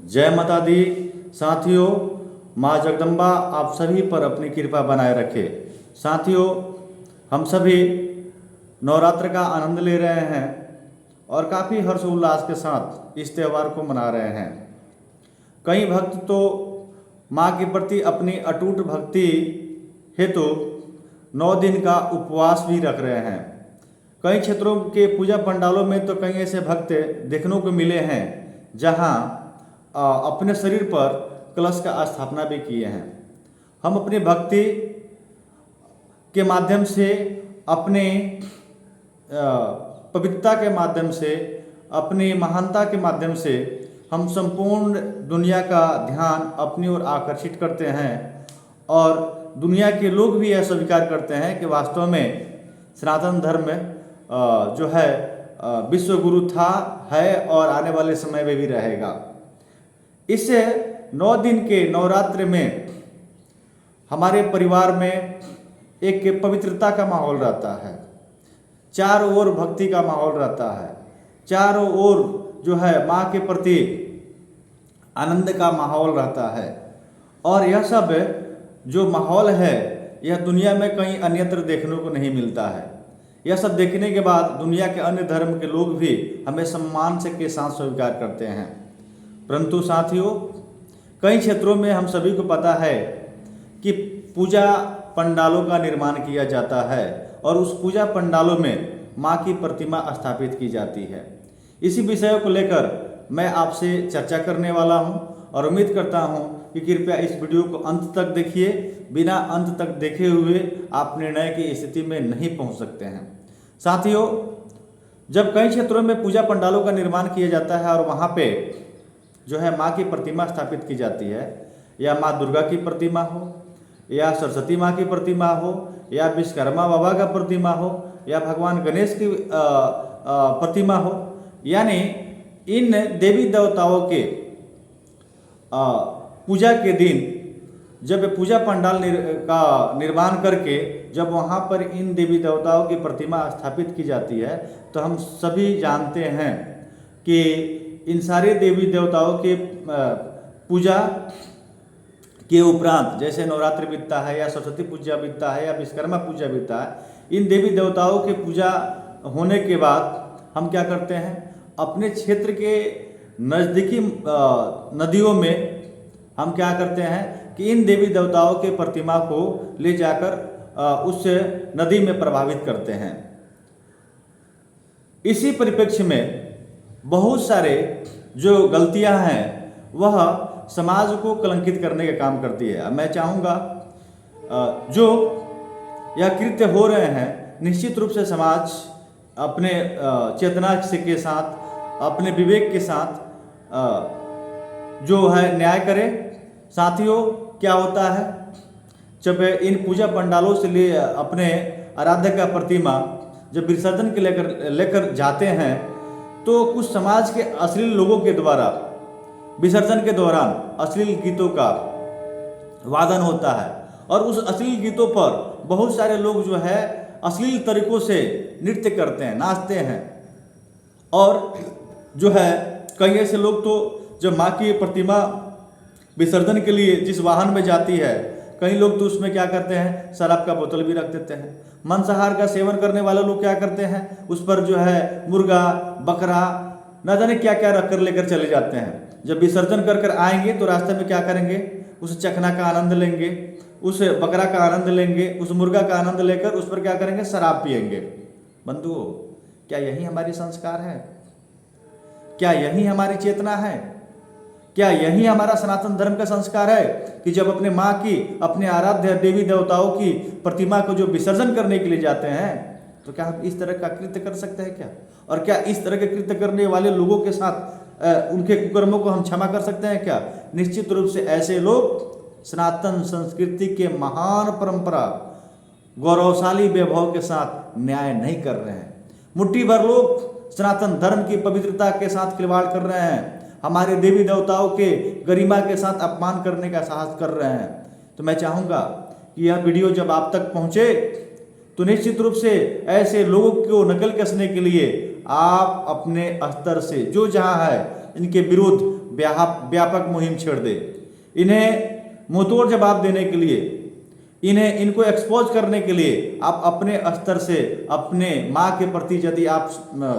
जय माता दी। साथियों, माँ जगदम्बा आप सभी पर अपनी कृपा बनाए रखे। साथियों, हम सभी नवरात्र का आनंद ले रहे हैं और काफ़ी हर्षोल्लास के साथ इस त्यौहार को मना रहे हैं। कई भक्त तो माँ के प्रति अपनी अटूट भक्ति हेतु 9 दिन का उपवास भी रख रहे हैं। कई क्षेत्रों के पूजा पंडालों में तो कई ऐसे भक्त देखने को मिले हैं जहाँ अपने शरीर पर कलश का स्थापना भी किए हैं। हम अपनी भक्ति के माध्यम से, अपने पवित्रता के माध्यम से, अपनी महानता के माध्यम से हम संपूर्ण दुनिया का ध्यान अपनी ओर आकर्षित करते हैं और दुनिया के लोग भी यह स्वीकार करते हैं कि वास्तव में सनातन धर्म जो है विश्व गुरु था, है और आने वाले समय में भी रहेगा। इस 9 दिन के नवरात्र में हमारे परिवार में एक पवित्रता का माहौल रहता है, चारों ओर भक्ति का माहौल रहता है, चारों ओर जो है माँ के प्रति आनंद का माहौल रहता है। और यह सब जो माहौल है यह दुनिया में कहीं अन्यत्र देखने को नहीं मिलता है। यह सब देखने के बाद दुनिया के अन्य धर्म के लोग भी हमें सम्मान से के साथ स्वीकार करते हैं। परंतु साथियों, कई क्षेत्रों में हम सभी को पता है कि पूजा पंडालों का निर्माण किया जाता है और उस पूजा पंडालों में माँ की प्रतिमा स्थापित की जाती है। इसी विषय को लेकर मैं आपसे चर्चा करने वाला हूँ और उम्मीद करता हूँ कि कृपया इस वीडियो को अंत तक देखिए। बिना अंत तक देखे हुए आप निर्णय की स्थिति में नहीं पहुँच सकते हैं। साथियों, जब कई क्षेत्रों में पूजा पंडालों का निर्माण किया जाता है और वहाँ पे जो है माँ की प्रतिमा स्थापित की जाती है, या माँ दुर्गा की प्रतिमा हो, या सरस्वती माँ की प्रतिमा हो, या विश्वकर्मा बाबा का प्रतिमा हो, या भगवान गणेश की प्रतिमा हो, यानी इन देवी देवताओं के पूजा के दिन जब पूजा पंडाल का निर्माण करके जब वहाँ पर इन देवी देवताओं की प्रतिमा स्थापित की जाती है, तो हम सभी जानते हैं कि इन सारे देवी देवताओं के पूजा के उपरांत, जैसे नवरात्रि बीतता है या सरस्वती पूजा बीतता है या विश्वकर्मा पूजा बीतता है, इन देवी देवताओं के पूजा होने के बाद हम क्या करते हैं, अपने क्षेत्र के नज़दीकी नदियों में हम क्या करते हैं कि इन देवी देवताओं के प्रतिमा को ले जाकर उस नदी में प्रभावित करते हैं। इसी परिप्रेक्ष्य में बहुत सारे जो गलतियां हैं वह समाज को कलंकित करने का काम करती है। मैं चाहूँगा जो यह कृत्य हो रहे हैं, निश्चित रूप से समाज अपने चेतना से के साथ, अपने विवेक के साथ जो है न्याय करे। साथियों, क्या होता है, जब इन पूजा पंडालों से लिए अपने आराध्य का प्रतिमा जब विसर्जन के लेकर जाते हैं, तो कुछ समाज के अश्लील लोगों के द्वारा विसर्जन के दौरान अश्लील गीतों का वादन होता है और उस अश्लील गीतों पर बहुत सारे लोग जो है अश्लील तरीकों से नृत्य करते हैं, नाचते हैं। और जो है कई ऐसे लोग तो जब माँ की प्रतिमा विसर्जन के लिए जिस वाहन में जाती है, कई लोग तो उसमें क्या करते हैं, शराब का बोतल भी रख देते हैं। मांसाहार का सेवन करने वाले लोग क्या करते हैं, उस पर जो है मुर्गा, बकरा, न जाने क्या क्या रख कर लेकर चले जाते हैं। जब विसर्जन कर कर आएंगे तो रास्ते में क्या करेंगे, उस चखना का आनंद लेंगे, उस बकरा का आनंद लेंगे, उस मुर्गा का आनंद लेकर उस पर क्या करेंगे, शराब पिएंगे। बंधुओं, क्या यही हमारी संस्कार है? क्या यही हमारी चेतना है? क्या यही हमारा सनातन धर्म का संस्कार है कि जब अपने माँ की, अपने आराध्य देवी देवताओं की प्रतिमा को जो विसर्जन करने के लिए जाते हैं, तो क्या हम इस तरह का कृत्य कर सकते हैं क्या? और क्या इस तरह के कृत्य करने वाले लोगों के साथ उनके कुकर्मों को हम क्षमा कर सकते हैं क्या? निश्चित रूप से ऐसे लोग सनातन संस्कृति के महान परंपरा, गौरवशाली वैभव के साथ न्याय नहीं कर रहे हैं। मुट्ठी भर लोग सनातन धर्म की पवित्रता के साथ खिलवाड़ कर रहे हैं, हमारे देवी देवताओं के गरिमा के साथ अपमान करने का साहस कर रहे हैं। तो मैं चाहूँगा कि यह वीडियो जब आप तक पहुँचे तो निश्चित रूप से ऐसे लोगों को नकल कसने के लिए आप अपने स्तर से जो जहाँ है इनके विरुद्ध व्यापक मुहिम छेड़ दे। इन्हें मुंहतोड़ जवाब देने के लिए, इनको एक्सपोज करने के लिए आप अपने स्तर से अपने माँ के प्रति यदि आप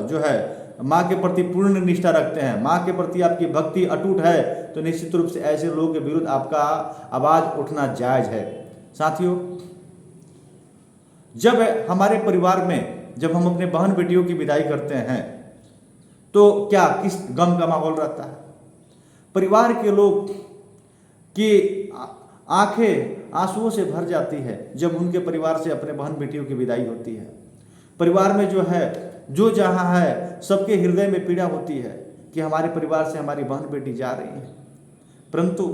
जो है माँ के प्रति पूर्ण निष्ठा रखते हैं, माँ के प्रति आपकी भक्ति अटूट है, तो निश्चित रूप से ऐसे लोगों के विरुद्ध आपका आवाज उठना जायज है। साथियों, जब हमारे परिवार में जब हम अपने बहन बेटियों की विदाई करते हैं तो क्या किस गम का माहौल रहता है। परिवार के लोग की आंखें आंसुओं से भर जाती है जब उनके परिवार से अपने बहन बेटियों की विदाई होती है। परिवार में जो जहां है सबके हृदय में पीड़ा होती है कि हमारे परिवार से हमारी बहन बेटी जा रही है। परंतु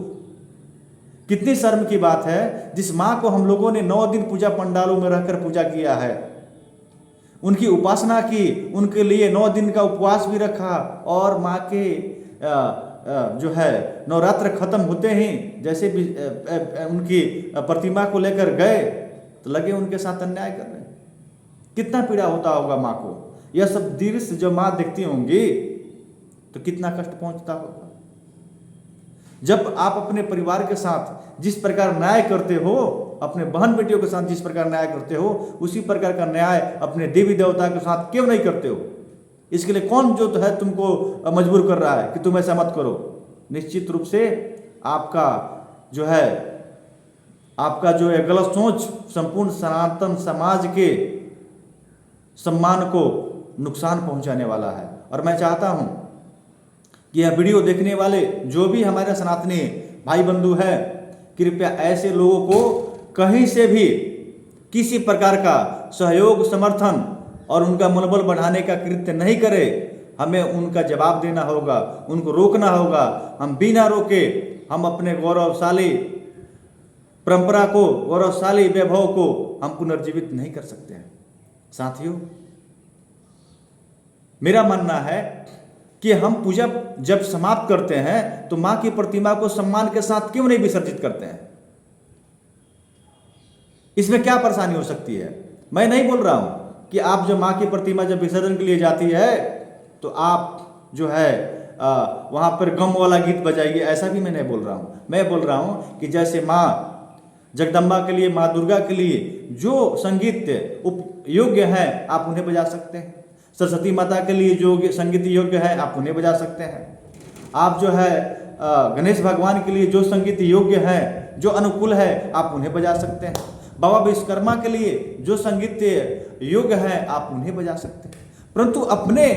कितनी शर्म की बात है, जिस माँ को हम लोगों ने 9 दिन पूजा पंडालों में रहकर पूजा किया है, उनकी उपासना की, उनके लिए 9 दिन का उपवास भी रखा, और माँ के जो है नवरात्र खत्म होते ही जैसे भी उनकी प्रतिमा को लेकर गए तो लगे उनके साथ अन्याय कर रहे। कितना पीड़ा होता होगा माँ को। यह सब दृश्य जब माँ देखती होंगी तो कितना कष्ट पहुंचता होगा। जब आप अपने परिवार के साथ जिस प्रकार न्याय करते हो, अपने बहन बेटियों के साथ जिस प्रकार न्याय करते हो, उसी प्रकार का न्याय अपने देवी देवता के साथ क्यों नहीं करते हो। इसके लिए कौन जो तो है तुमको मजबूर कर रहा है कि तुम ऐसा मत करो। निश्चित रूप से आपका जो है गलत सोच संपूर्ण सनातन समाज के सम्मान को नुकसान पहुंचाने वाला है। और मैं चाहता हूं कि यह वीडियो देखने वाले जो भी हमारे सनातनी भाई बंधु हैं, कृपया ऐसे लोगों को कहीं से भी किसी प्रकार का सहयोग, समर्थन और उनका मनोबल बढ़ाने का कृत्य नहीं करे। हमें उनका जवाब देना होगा, उनको रोकना होगा। हम बिना रोके हम अपने गौरवशाली परंपरा को, गौरवशाली वैभव को हम पुनर्जीवित नहीं कर सकते हैं। साथियों, मेरा मानना है कि हम पूजा जब समाप्त करते हैं तो मां की प्रतिमा को सम्मान के साथ क्यों नहीं विसर्जित करते हैं। इसमें क्या परेशानी हो सकती है। मैं नहीं बोल रहा हूं कि आप जब मां की प्रतिमा जब विसर्जन के लिए जाती है तो आप जो है वहां पर गम वाला गीत बजाइए, ऐसा भी मैं नहीं बोल रहा हूं। मैं बोल रहा हूं कि जैसे मां जगदम्बा के लिए, मां दुर्गा के लिए जो संगीत योग्य है आप उन्हें बजा सकते हैं। सरस्वती माता के लिए जो संगीत योग्य है आप उन्हें बजा सकते हैं। आप जो है गणेश भगवान के लिए जो संगीत योग्य है, जो अनुकूल है, आप उन्हें बजा सकते हैं। बाबा विश्वकर्मा के लिए जो संगीत योग्य है आप उन्हें बजा सकते हैं। परंतु अपने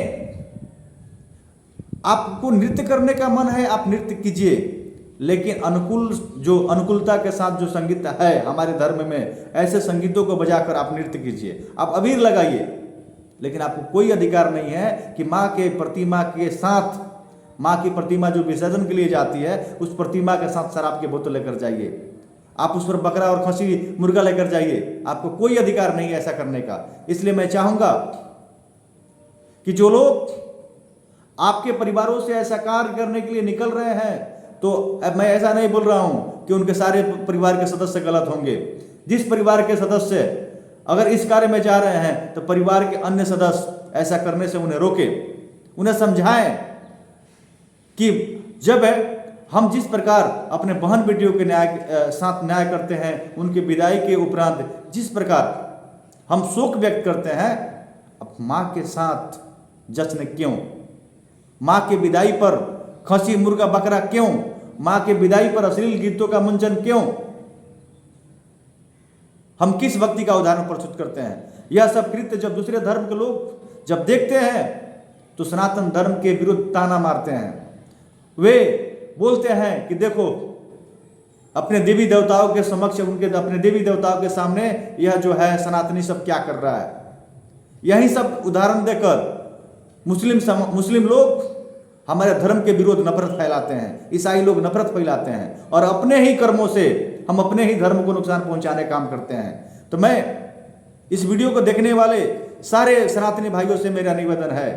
आपको नृत्य करने का मन है आप नृत्य कीजिए, लेकिन अनुकूलता के साथ जो संगीत है हमारे धर्म में, ऐसे संगीतों को बजाकर आप नृत्य कीजिए। आप अबीर लगाइए, लेकिन आपको कोई अधिकार नहीं है कि माँ के प्रतिमा के साथ, माँ की प्रतिमा जो विसर्जन के लिए जाती है उस प्रतिमा के साथ शराब की बोतल लेकर जाइए। आप उस पर बकरा और खसी मुर्गा लेकर जाइए। आपको कोई अधिकार नहीं है ऐसा करने का। इसलिए मैं चाहूंगा कि जो लोग आपके परिवारों से ऐसा कार्य करने के लिए निकल रहे हैं, तो अब मैं ऐसा नहीं बोल रहा हूं कि उनके सारे परिवार के सदस्य गलत होंगे। जिस परिवार के सदस्य अगर इस कार्य में जा रहे हैं तो परिवार के अन्य सदस्य ऐसा करने से उन्हें रोके, उन्हें समझाएं कि जब हम जिस प्रकार अपने बहन बेटियों के साथ न्याय करते हैं, उनके विदाई के उपरांत जिस प्रकार हम शोक व्यक्त करते हैं, अब माँ के साथ जश्न क्यों? माँ के विदाई पर खसी मुर्गा बकरा क्यों? माँ के विदाई पर अश्लील गीतों का मंचन क्यों? हम किस भक्ति का उदाहरण प्रस्तुत करते हैं? यह सब कृत्य जब दूसरे धर्म के लोग जब देखते हैं तो सनातन धर्म के विरुद्ध ताना मारते हैं। वे बोलते हैं कि देखो अपने देवी देवताओं के समक्ष, अपने देवी देवताओं के सामने यह जो है सनातनी सब क्या कर रहा है। यही सब उदाहरण देकर मुस्लिम लोग हमारे धर्म के विरोध नफरत फैलाते हैं, ईसाई लोग नफरत फैलाते हैं और अपने ही कर्मों से हम अपने ही धर्म को नुकसान पहुंचाने का काम करते हैं। तो मैं इस वीडियो को देखने वाले सारे सनातनी भाइयों से मेरा निवेदन है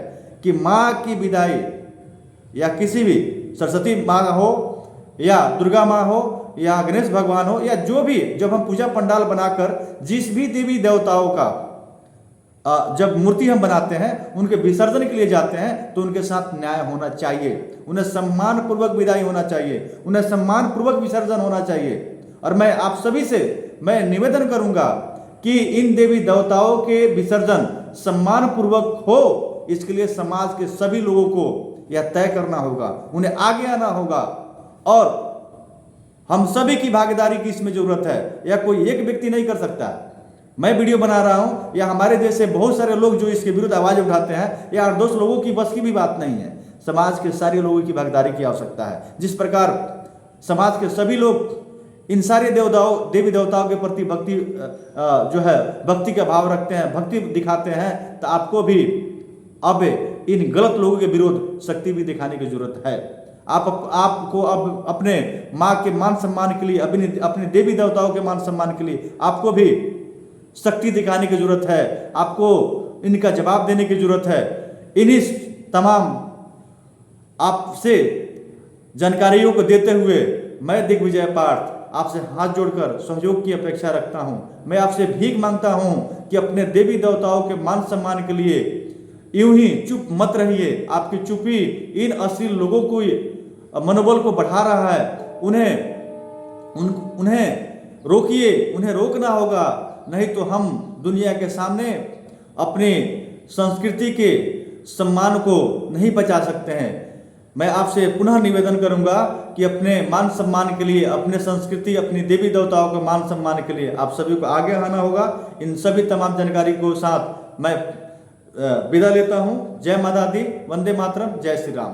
कि माँ की विदाई या किसी भी सरस्वती माँ हो या दुर्गा माँ हो या गणेश भगवान हो या जो भी, जब हम पूजा पंडाल बनाकर जिस भी देवी देवताओं का जब मूर्ति हम बनाते हैं, उनके विसर्जन के लिए जाते हैं, तो उनके साथ न्याय होना चाहिए, उन्हें सम्मान पूर्वक विदाई होना चाहिए, उन्हें सम्मान पूर्वक विसर्जन होना चाहिए। और मैं आप सभी से मैं निवेदन करूंगा कि इन देवी देवताओं के विसर्जन सम्मान पूर्वक हो, इसके लिए समाज के सभी लोगों को यह तय करना होगा, उन्हें आगे आना होगा। और हम सभी की भागीदारी की इसमें जरूरत है, यह कोई एक व्यक्ति नहीं कर सकता। मैं वीडियो बना रहा हूं, या हमारे जैसे बहुत सारे लोग जो इसके विरुद्ध आवाज उठाते हैं, या 8-10 लोगों की बस की भी बात नहीं है। समाज के सारे लोगों की भागीदारी की आवश्यकता है। जिस प्रकार समाज के सभी लोग इन सारे देवी देवताओं के प्रति भक्ति जो है भक्ति का भाव रखते हैं, भक्ति दिखाते हैं, तो आपको भी अब इन गलत लोगों के विरुद्ध शक्ति भी दिखाने की जरूरत है। आपको अब अपने माँ के मान सम्मान के लिए, अपने देवी देवताओं के मान सम्मान के लिए आपको भी शक्ति दिखाने की जरूरत है। आपको इनका जवाब देने की जरूरत है। इन्हीं तमाम आपसे जानकारियों को देते हुए मैं दिग्विजय पार्थ आपसे हाथ जोड़कर सहयोग की अपेक्षा रखता हूं। मैं आपसे भीख मांगता हूं कि अपने देवी देवताओं के मान सम्मान के लिए यूं ही चुप मत रहिए। आपकी चुप्पी इन अश्लील लोगों को मनोबल को बढ़ा रहा है। उन्हें रोकिए, उन्हें रोकना होगा, नहीं तो हम दुनिया के सामने अपनी संस्कृति के सम्मान को नहीं बचा सकते हैं। मैं आपसे पुनः निवेदन करूंगा कि अपने मान सम्मान के लिए, अपने संस्कृति, अपनी देवी देवताओं के मान सम्मान के लिए आप सभी को आगे आना होगा। इन सभी तमाम जानकारी को साथ मैं विदा लेता हूं। जय माता दी, वंदे मातरम, जय श्री राम।